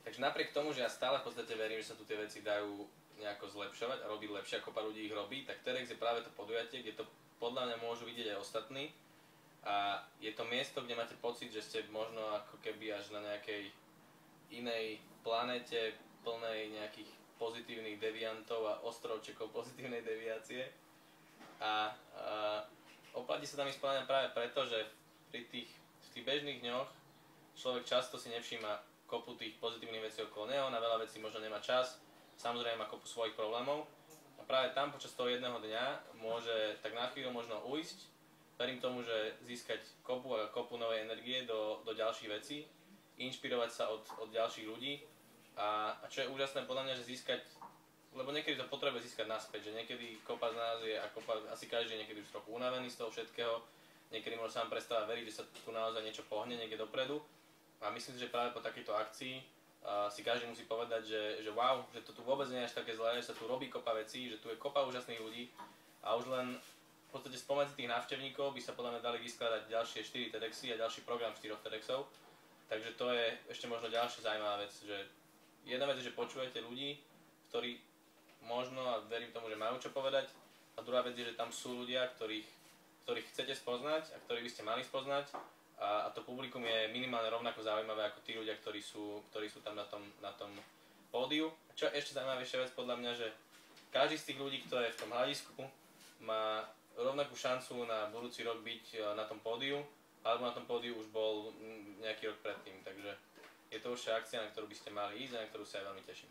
Takže napriek tomu, že ja stále v podstate verím, že sa tu tie veci dajú nejako zlepšovať a robiť lepšie, ako pár ľudí ich robí, tak TEDx je práve to podujatie, kde to podľa mňa môžu vidieť aj ostatní. A je to miesto, kde máte pocit, že ste možno ako keby až na nejakej inej planéte plnej nejakých pozitívnych deviantov a ostrovčekov pozitívnej deviácie. A oplatí sa tam ísť podľa mňa práve preto, že v tých bežných dňoch človek často si nevšíma kopu tých pozitívnych vecí okolo neho, na veľa vecí možno nemá čas, samozrejme má kopu svojich problémov. A práve tam počas toho jedného dňa môže tak na chvíľu možno ujsť. Verím tomu, že získať kopu novej energie do ďalších vecí, inšpirovať sa od ďalších ľudí a čo je úžasné podľa mňa, že získať, lebo niekedy to potrebuje získať naspäť, že niekedy kopa z nás je, asi každý niekedy už trochu unavený z toho všetkého, niekedy možno sám prestáva veriť, že sa tu naozaj niečo pohne niekde dopredu a myslím si, že práve po takejto akcii si každý musí povedať, že wow, že to tu vôbec nie je až také zlé, že sa tu robí kopa vecí, že tu je kopa úžasných ľudí a už len v podstate spomedzi tých návštevníkov by sa podľa mňa dali vyskladať ďalšie 4 TEDxy a ďalší program 4 TEDxov. Takže to je ešte možno ďalšia zaujímavá vec, že jedna vec je, že počujete ľudí, ktorí možno, a verím tomu, že majú čo povedať, a druhá vec je, že tam sú ľudia, ktorých chcete spoznať a ktorých by ste mali spoznať a to publikum je minimálne rovnako zaujímavé ako tí ľudia, ktorí sú tam na tom pódiu. A čo je ešte zaujímavejšia vec podľa mňa, že každý z tých ľudí, kto je v tom hľadisku, má rovnakú šancu na budúci rok byť na tom pódiu, alebo na tom pódiu už bol nejaký rok predtým, takže je to určite akcia, na ktorú by ste mali ísť a na ktorú sa aj veľmi teším.